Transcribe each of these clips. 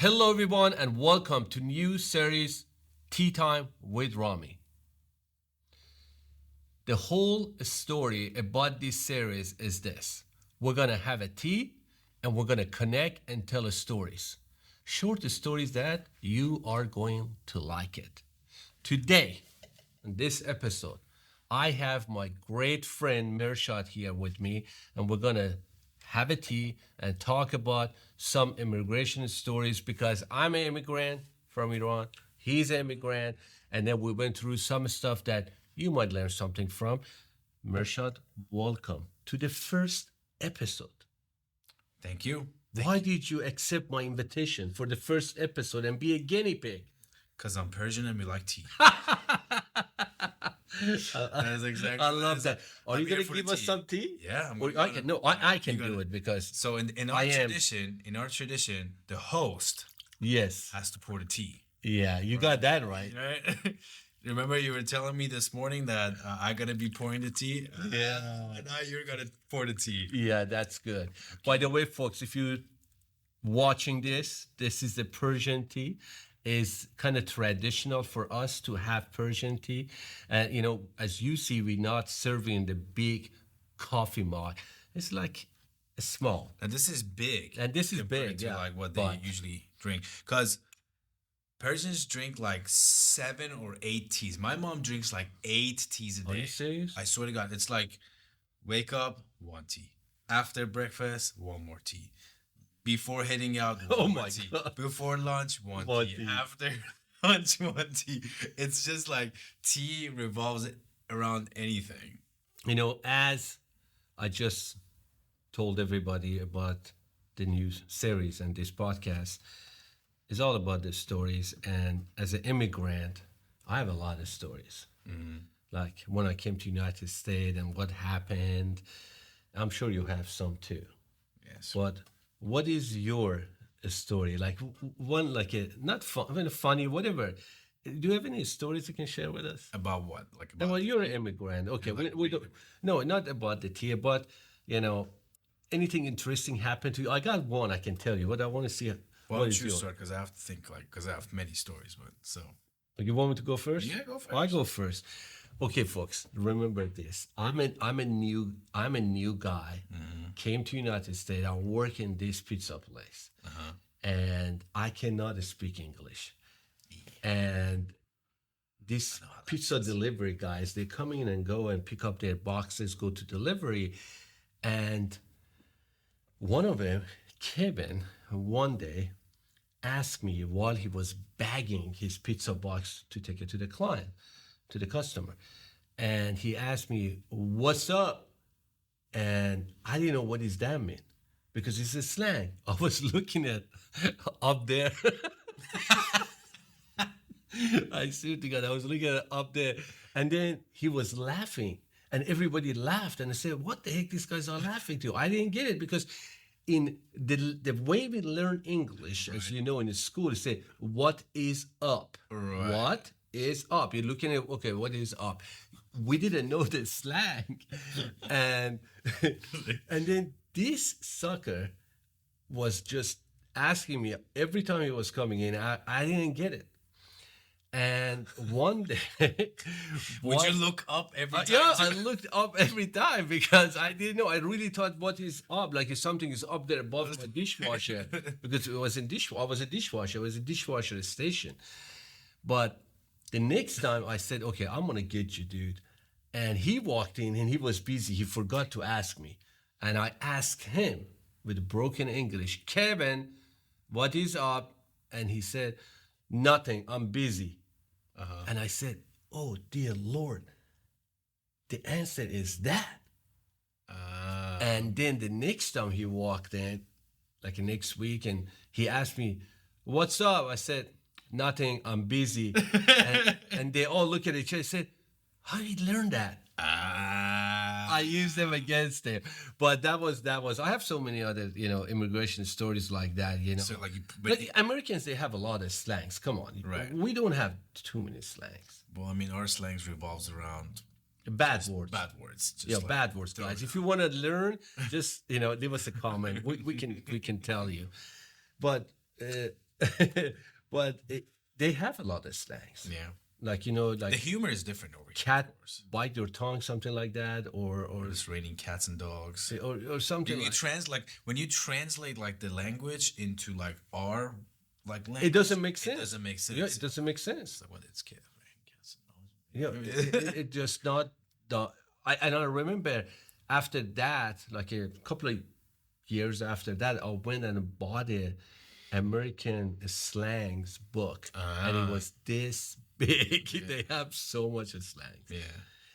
Hello everyone and welcome to new series Tea Time with Rami. The whole story about this series is this. We're going to have a tea and we're going to connect and tell stories. Short stories that you are going to like it. Today, in this episode, I have my great friend Mehrshad here with me, and we're going to have a tea and talk about some immigration stories because I'm an immigrant from Iran, he's an immigrant, and then we went through some stuff that you might learn something from. Mehrshad, welcome to the first episode. Thank you. Why did you accept my invitation for the first episode and be a guinea pig? Because I'm Persian and we like tea. That's exactly. I love that. Are you going to give us some tea? Yeah, I can do it because so in our tradition, the host has to pour the tea. Yeah, you got that right. Right. Remember you were telling me this morning that I gotta be pouring the tea. Yeah, now you're gonna pour the tea. Yeah, that's good. Okay. By the way, folks, if you're watching this is the Persian tea. Is kind of traditional for us to have Persian tea. And, as you see, we're not serving the big coffee mug. It's like small. And this is big. And this is big, yeah. Like what they usually drink. Because Persians drink like 7 or 8 teas. My mom drinks like 8 teas a day. Are you serious? I swear to God. It's like wake up, 1 tea. After breakfast, 1 more tea. Before heading out, one tea. God. Before lunch, one tea. After lunch, 1 tea. It's just like tea revolves around anything. As I just told everybody about the new series and this podcast, it's all about the stories. And as an immigrant, I have a lot of stories. Mm-hmm. Like when I came to United States and what happened. I'm sure you have some too. Yes. But what is your story? Like one, like a not fun, funny, whatever. Do you have any stories you can share with us? About what? Like about you're an immigrant. Okay, we don't. No, not about the tea, but anything interesting happened to you. I got one I can tell you. What I want to see. Well, I'll choose start because I have to think because I have many stories. But so you want me to go first? Yeah, go first. I go first. Okay, folks, remember this. I'm a new guy. Mm-hmm. Came to United States. I work in this pizza place, and I cannot speak English. And these pizza delivery guys, they come in and go and pick up their boxes, go to delivery, and one of them, Kevin, one day asked me while he was bagging his pizza box to take it to the client, to the customer. And he asked me, "What's up?" And I didn't know what his that meant because it's a slang. I was looking at up there. I swear to God, I was looking at up there. And then he was laughing and everybody laughed. And I said, what the heck these guys are laughing to? I didn't get it because in the way we learn English, as you know, in the school, they say, what is up? Right. What is up? You're looking at, okay, what is up? We didn't know the slang. And then this sucker was just asking me every time he was coming in. I didn't get it. And one day, would you look up every time? Yeah, I looked up every time because I didn't know. I really thought, what is up? Like if something is up there above my dishwasher, because it was in I was a dishwasher. It was a dishwasher station. But the next time I said, okay, I'm gonna get you, dude. And he walked in and he was busy. He forgot to ask me, and I asked him with broken English, Kevin, what is up? And he said, nothing. I'm busy. And I said, oh, dear Lord, the answer is that. And then the next time he walked in, like the next week, and he asked me, what's up? I said, nothing, I'm busy. and they all look at each other and said, how did you learn that? I used them against him. But that was, I have so many other, immigration stories like that, So but the Americans, they have a lot of slangs. Come on. Right. We don't have too many slangs. Well, I mean, our slangs revolves around bad words. Bad words. Bad words, guys. If you want to learn, just, leave us a comment. We can tell you. But but they have a lot of slangs. Yeah. Like, you know, The like humor is different over here. cat Of course. bite your tongue, something like that, or It's raining cats and dogs. or something. You like when you translate like the language into like our like language, it doesn't make sense. It doesn't make sense. Yeah, it doesn't make sense. So what it's cats and Yeah, it just not the. And I remember after that, like a couple of years after that, I went and bought a American slangs book, and it was this big. They have so much slangs. Yeah.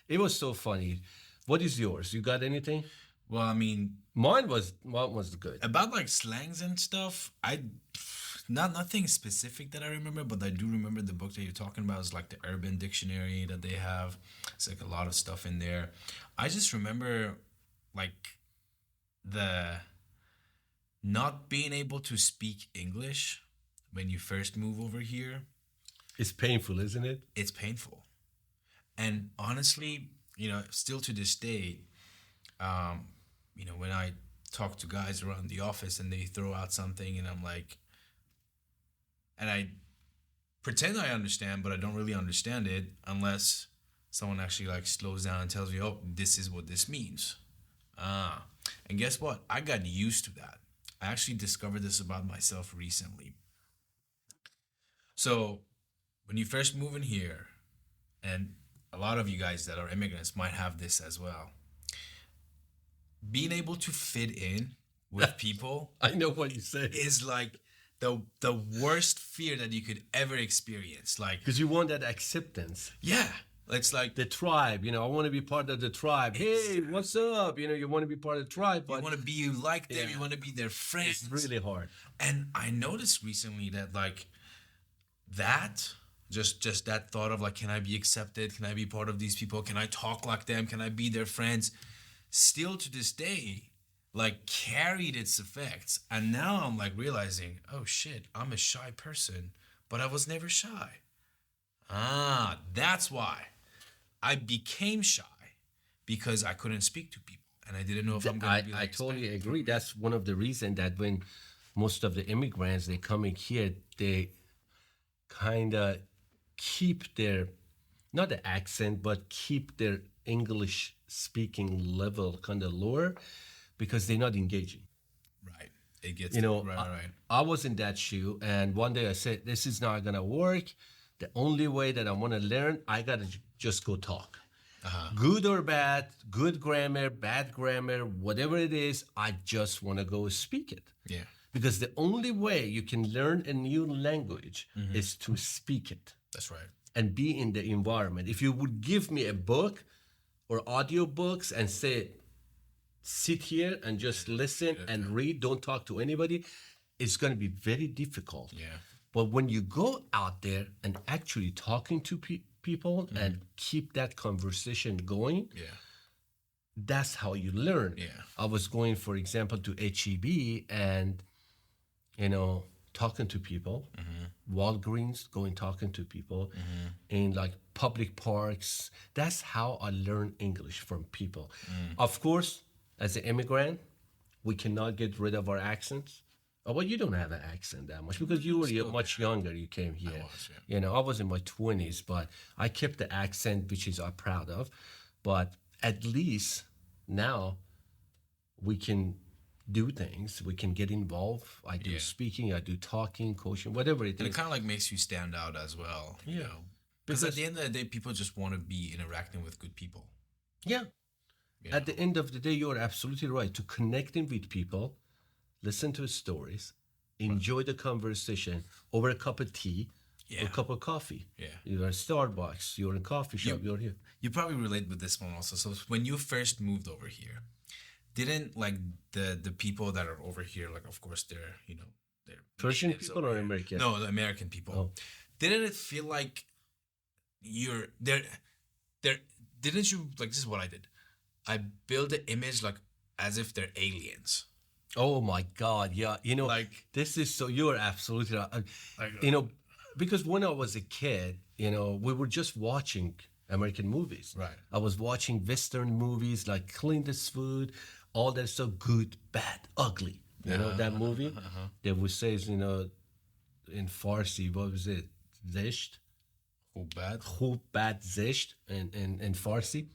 It was so funny. What is yours? You got anything? Well, I mean, mine was good. About like slangs and stuff. Nothing specific that I remember, but I do remember the book that you're talking about is like the Urban Dictionary that they have. It's like a lot of stuff in there. I just remember like the not being able to speak English when you first move over here. It's painful, isn't it? It's painful. And honestly, still to this day, when I talk to guys around the office and they throw out something and I'm like, and I pretend I understand, but I don't really understand it unless someone actually like slows down and tells me, oh, this is what this means. And guess what? I got used to that. I actually discovered this about myself recently. So when you first move in here, and a lot of you guys that are immigrants might have this as well, being able to fit in with people, I know what you say, is like the worst fear that you could ever experience. Like, because you want that acceptance. Yeah. It's like the tribe, I want to be part of the tribe. Hey, what's up? You want to be part of the tribe, but you want to be like them. You want to be their friends. It's really hard. And I noticed recently that like that, just that thought of like, can I be accepted? Can I be part of these people? Can I talk like them? Can I be their friends? Still to this day, like carried its effects. And now I'm like realizing, oh shit, I'm a shy person, but I was never shy. That's why. I became shy because I couldn't speak to people and I didn't know if I'm going to be like, I totally agree. That's one of the reasons that when most of the immigrants, they come in here, they kind of keep their, not the accent, but keep their English speaking level kind of lower because they're not engaging. Right. It gets, right. I was in that shoe, and one day I said, this is not going to work. The only way that I want to learn, I got to just go talk. Good or bad, good grammar, bad grammar, whatever it is, I just want to go speak it. Yeah. Because the only way you can learn a new language is to speak it. That's right. And be in the environment. If you would give me a book or audio books and say, sit here and just listen and read, don't talk to anybody, it's going to be very difficult. Yeah. But when you go out there and actually talking to people and keep that conversation going, that's how you learn. Yeah. I was going, for example, to HEB and, talking to people, Walgreens, going talking to people in like public parks. That's how I learn English from people. Of course, as an immigrant, we cannot get rid of our accents. Oh, well, you don't have an accent that much because you were much younger. You came here. I was, I was in my 20s, but I kept the accent, which is I'm proud of. But at least now we can do things. We can get involved. I do speaking, I do talking, coaching, whatever it is. And it kind of like makes you stand out as well. You know? Because at the end of the day, people just want to be interacting with good people. Yeah. At the end of the day, you're absolutely right. To connecting with people, listen to stories, enjoy the conversation over a cup of tea or a cup of coffee. Yeah. You're at Starbucks, you're in a coffee shop, you're here. You probably relate with this one also. So when you first moved over here, didn't like the people that are over here, like of course they're, they're Persian people or American? No, the American people. Oh. Didn't it feel like you're there? Didn't you, like, this is what I did. I built the image like as if they're aliens. Oh my God, yeah. Like this is so, you're absolutely right. Because when I was a kid, we were just watching American movies. Right. I was watching Western movies like Clint Eastwood, all that stuff, good, bad, ugly. That movie. They would say, in Farsi. What was it? Zesht. Khub bad zesht in Farsi.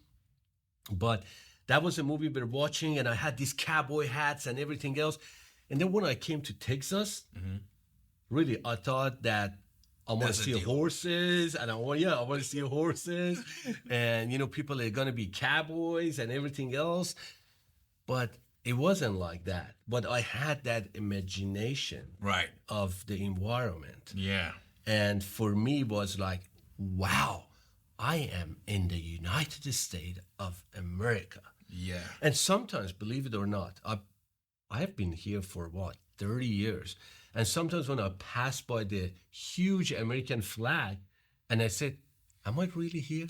But that was a movie we were watching, and I had these cowboy hats and everything else. And then when I came to Texas, really, I thought that I want to see horses, and I want to see horses, and people are gonna be cowboys and everything else. But it wasn't like that. But I had that imagination, right, of the environment. Yeah, and for me, it was like, wow, I am in the United States of America. Yeah, and sometimes, believe it or not, I have been here for 30 years. And sometimes when I pass by the huge American flag and I said, am I really here?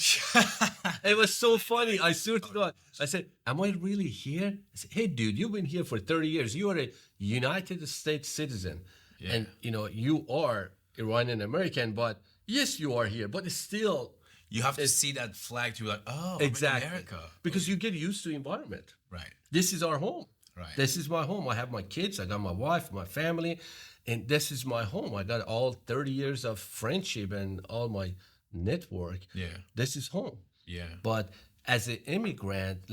It was so funny. I swear to God. I said, am I really here? I said, hey, dude, you've been here for 30 years. You are a United States citizen. Yeah. And, you are Iranian American, but yes, you are here. But it's still... You have to see that flag to be like, oh, exactly. I'm in America. Because you get used to the environment. Right. This is our home. Right. This is my home. I have my kids. I got my wife, my family. And this is my home. I got all 30 years of friendship and all my network. Yeah. This is home. Yeah. But as an immigrant,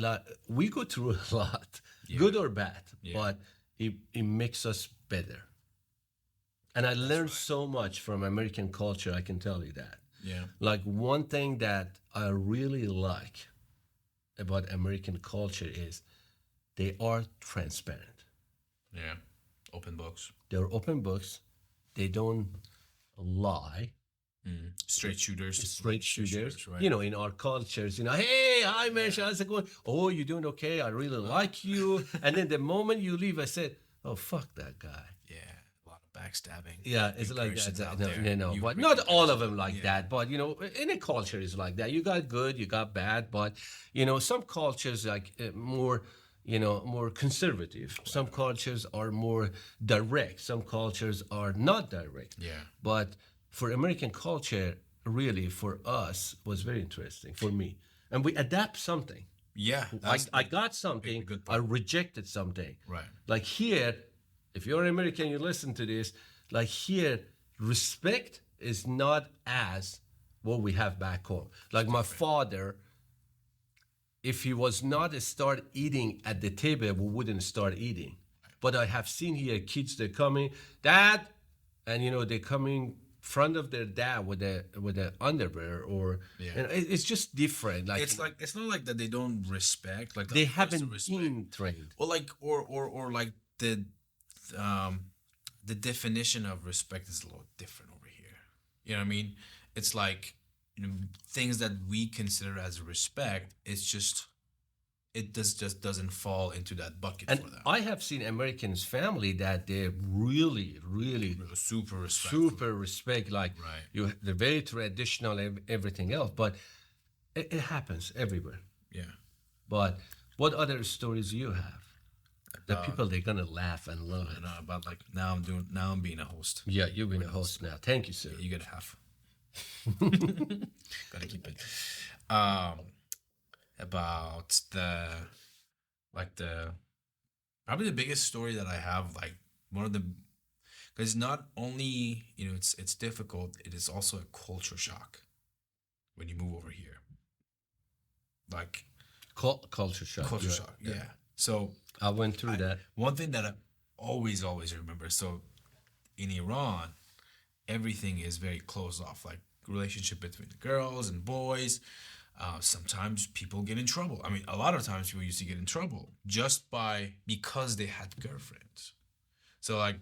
we go through a lot, good or bad, but it makes us better. And I learned so much from American culture, I can tell you that. Yeah. Like one thing that I really like about American culture is they are transparent. Yeah. Open books. They're open books. They don't lie. Straight shooters. Straight shooters. Right. In our cultures, hey, hi, Mehrshad, how's it going? Oh, you doing okay? I really like you. And then the moment you leave, I said, oh, fuck that guy. Yeah, a lot of backstabbing. Yeah, it's like that. No, but not all of them like that. But, any culture is like that. You got good, you got bad. But, some cultures like more... more conservative. Some cultures are more direct. Some cultures are not direct. Yeah. But for American culture, really, for us, was very interesting for me. And we adapt something. Yeah. I got something. I rejected something. Right. Like here, if you're American, you listen to this. Like here, respect is not as what we have back home. Like my father. If he was not start eating at the table, we wouldn't start eating. But I have seen here kids, they're coming, Dad, and they're coming in front of their dad with a underwear or it's just different. Like it's not like that they don't respect, like they haven't been trained. Or like or like the definition of respect is a little different over here. You know what I mean? It's like things that we consider as respect, it just doesn't fall into that bucket and for them. I have seen Americans family that they're really, really super respect. Like they're very traditional, everything else. But it happens everywhere. Yeah. But what other stories you have? The people, they're gonna laugh and love it. About like now I'm being a host. Yeah, you've been a host now. Thank you, sir. You get a half. Gotta keep it. About probably the biggest story that I have, like one of the, because not only it's difficult, it is also a culture shock when you move over here. Like culture shock. Culture shock. Yeah. So I went through that. One thing that I always remember. So in Iran, everything is very closed off, like relationship between the girls and boys. Sometimes people get in trouble. I mean, a lot of times people used to get in trouble just because they had girlfriends. So like,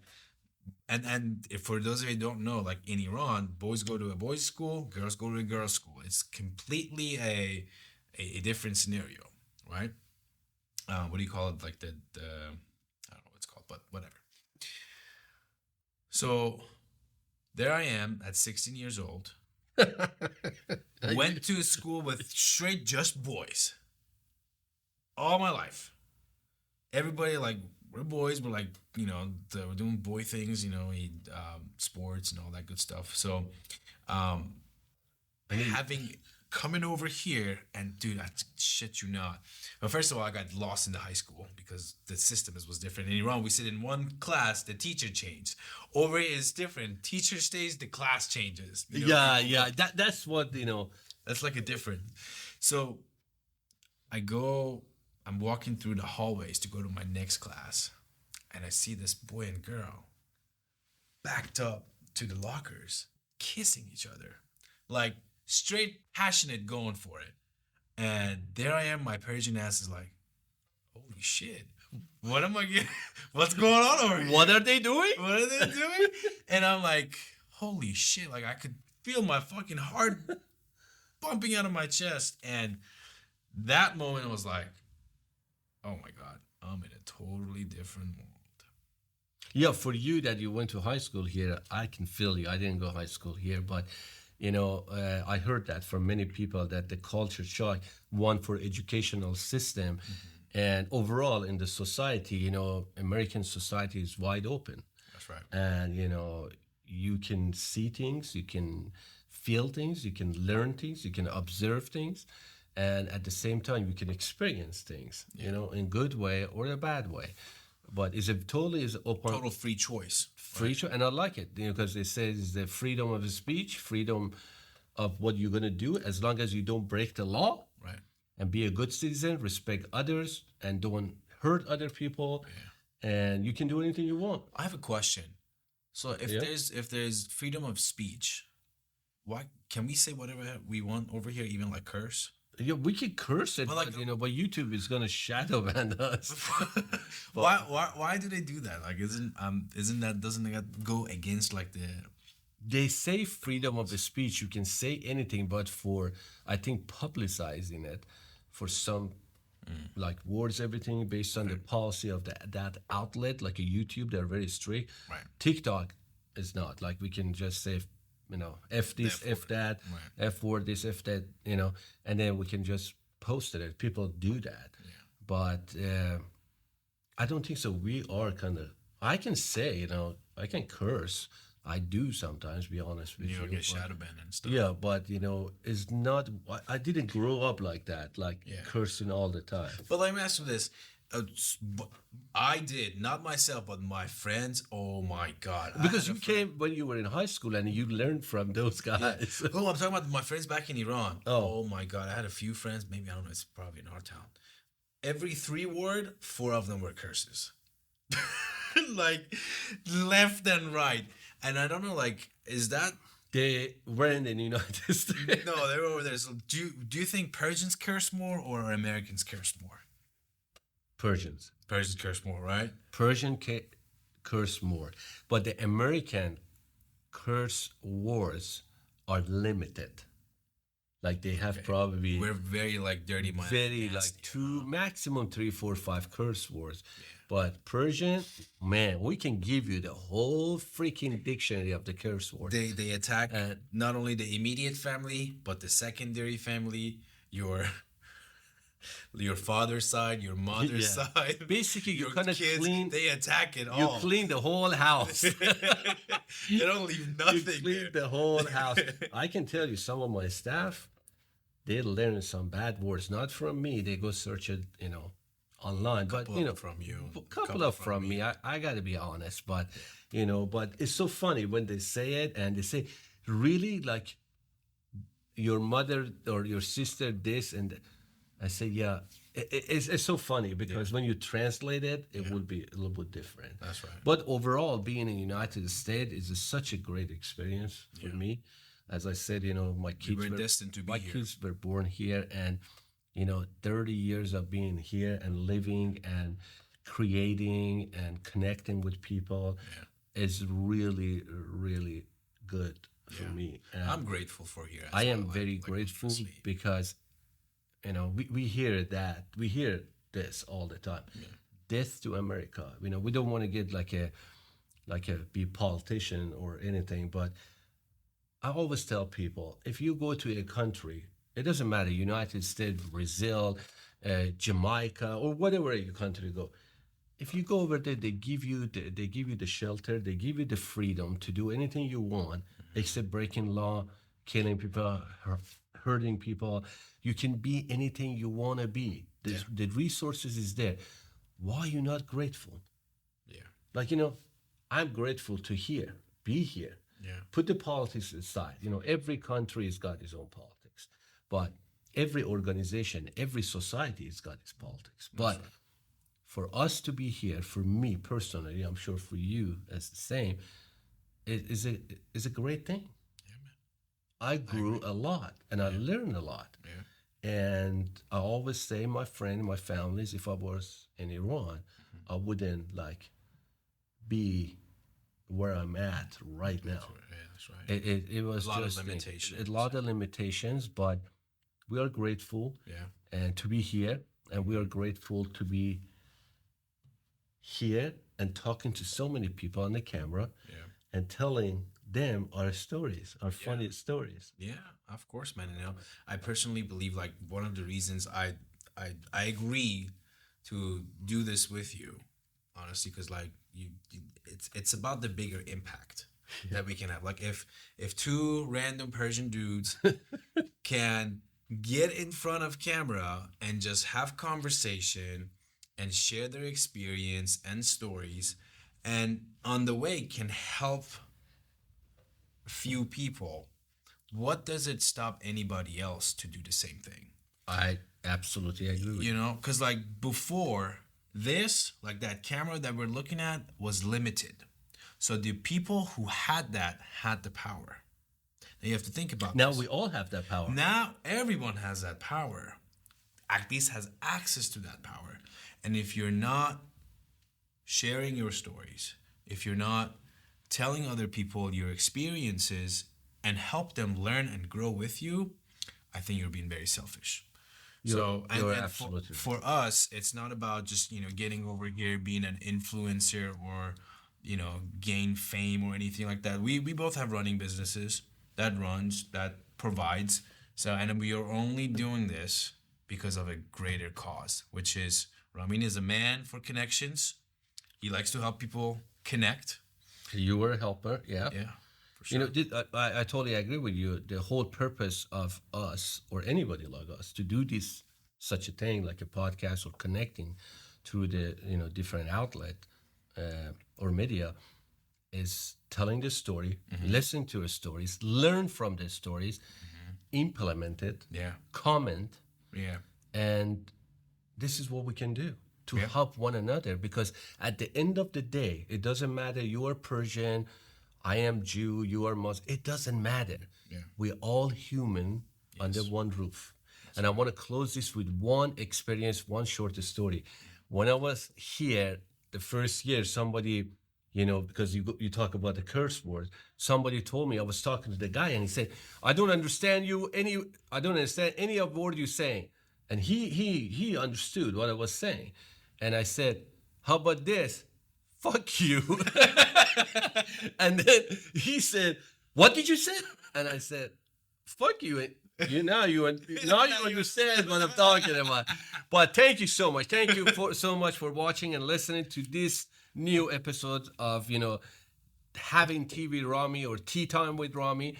and if, for those of you who don't know, like in Iran, boys go to a boys' school, girls go to a girls' school. It's completely a different scenario, right? What do you call it? Like the I don't know what it's called, but whatever. So there I am at 16 years old. Went to a school with straight just boys. All my life. Everybody, like, we're boys. We're like, we're doing boy things, sports and all that good stuff. So, having coming over here, and dude, I shit you not. But first of all, I got lost in the high school because the system was different. In Iran, we sit in one class, the teacher changed. Over here, it's different. Teacher stays, the class changes. You know, Yeah. That's what that's like a different. So I'm walking through the hallways to go to my next class, and I see this boy and girl backed up to the lockers, kissing each other. Like, straight passionate going for it. And there I am, my Persian ass is like, holy shit. What am I getting? What's going on over here? What are they doing? What are they doing? And I'm like, holy shit. Like, I could feel my fucking heart bumping out of my chest. And that moment was like, oh my God, I'm in a totally different world. Yeah, for you that you went to high school here, I can feel you. I didn't go high school here, but I heard that from many people that the culture shock, one for educational system, and overall in the society, American society is wide open. That's right. And you can see things, you can feel things, you can learn things, you can observe things, and at the same time you can experience things, in good way or a bad way. But it's totally open. Total free choice. Free choice, and I like it, because it says the freedom of speech, freedom of what you're gonna do, as long as you don't break the law, right? And be a good citizen, respect others, and don't hurt other people, and you can do anything you want. I have a question. So if there's freedom of speech, why can we say whatever we want over here, even like curse? Yeah, we could curse it, but YouTube is gonna shadow ban us. Why do they do that? Like, doesn't that go against like the? They say freedom of speech. You can say anything, but for I think publicizing it, for some like words, everything based on the policy of that outlet, like a YouTube, they're very strict. Right. TikTok is not like we can just say, F this, F that, right. F word this, F that, and then we can just post it. People do that. Yeah. But I don't think so. We are I can say, I can curse. I do sometimes, be honest with you. You get shadow banned and stuff. Yeah, but, it's not, I didn't grow up like that, cursing all the time. But let me ask you this. I did, not myself, but my friends. Oh my God! Because you came when you were in high school and you learned from those guys. Yeah. Oh, I'm talking about my friends back in Iran. Oh my God! I had a few friends. Maybe, I don't know. It's probably in our town. Every 3 words, 4 of them were curses, like left and right. And I don't know. Like, is that they were in the United States? No, they were over there. So do you think Persians curse more or Americans curse more? Persians curse more, right? Persian curse more, but the American curse words are limited. Like they have probably we're very like dirty, very like 2, maximum 3, 4, 5 curse words. Yeah. But Persian, man, we can give you the whole freaking dictionary of the curse words. They attack not only the immediate family but the secondary family, your father's side, your mother's side. Basically, you kind of clean. They attack it all. You clean the whole house. They don't leave nothing. You clean the whole house. I can tell you, some of my staff, they learn some bad words, not from me. They go search it, online. But from you, a couple of from me. I got to be honest, but but it's so funny when they say it and they say, really, like your mother or your sister this and. I say, yeah, it's so funny because when you translate it, it would be a little bit different. That's right. But overall, being in the United States is such a great experience for me. As I said, my kids were destined to be here. Kids were born here, and 30 years of being here and living and creating and connecting with people is really, really good for me. And I'm grateful for here. I am very grateful because. We hear that. We hear this all the time. Yeah. Death to America. We don't want to get like a be politician or anything, but I always tell people, if you go to a country, it doesn't matter, United States, Brazil, Jamaica, or whatever your country you go. If you go over there, they give you the shelter, they give you the freedom to do anything you want, except breaking law, killing people, hurting people. You can be anything you want to be. The resources is there. Why are you not grateful? Yeah. Like, I'm grateful to be here. Yeah. Put the politics aside. Every country has got its own politics, but every organization, every society has got its politics. But for us to be here, for me personally, I'm sure for you as the same, it is a great thing. Yeah, man. I grew a lot and I learned a lot. Yeah. And I always say, my friend, my families, if I was in Iran, I wouldn't be where I'm at right now. Yeah, that's right. It was a lot just of limitations. a lot of limitations, but we are grateful and to be here, and we are grateful to be here and talking to so many people on the camera and telling them our stories, our funny stories. Yeah, of course, man. I personally believe one of the reasons I agree to do this with you, honestly, because it's about the bigger impact that we can have. Like if two random Persian dudes can get in front of camera and just have conversation and share their experience and stories, and on the way can help few people, what does it stop anybody else to do the same thing? I absolutely agree with you. Because before this, that camera that we're looking at was limited. So the people who had that had the power. Now you have to think about now this. We all have that power. Now everyone has that power. At least has access to that power. And if you're not sharing your stories, if you're not telling other people your experiences and help them learn and grow with you, I think you're being very selfish. You're absolutely for us, it's not about just getting over here, being an influencer, or gain fame or anything like that. We both have running businesses that provides. So, and we are only doing this because of a greater cause, which is Rami is a man for connections. He likes to help people connect. You were a helper, yeah. Yeah, for sure. I totally agree with you. The whole purpose of us, or anybody like us, to do such a thing like a podcast or connecting through the different outlet or media, is telling the story, listen to the stories, learn from the stories, implement it, comment, and this is what we can do to help one another. Because at the end of the day, it doesn't matter you are Persian, I am Jew, you are Muslim. It doesn't matter. We're all human under one roof. And I want to close this with one experience, one short story. When I was here the first year, somebody, because you talk about the curse word, somebody told me, I was talking to the guy and he said, I don't understand any of the word you're saying. And he understood what I was saying. And I said, how about this? Fuck you. And then he said, what did you say? And I said, fuck you. Now you understand what I'm talking about. But thank you so much. Thank you so much for watching and listening to this new episode of, having tea with Rami or tea time with Rami.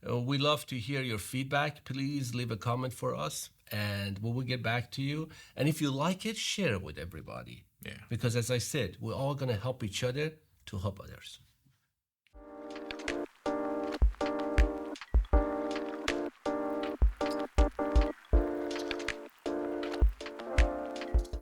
We love to hear your feedback. Please leave a comment for us and we will get back to you. And if you like it, share it with everybody. Yeah. Because as I said, we're all going to help each other to help others.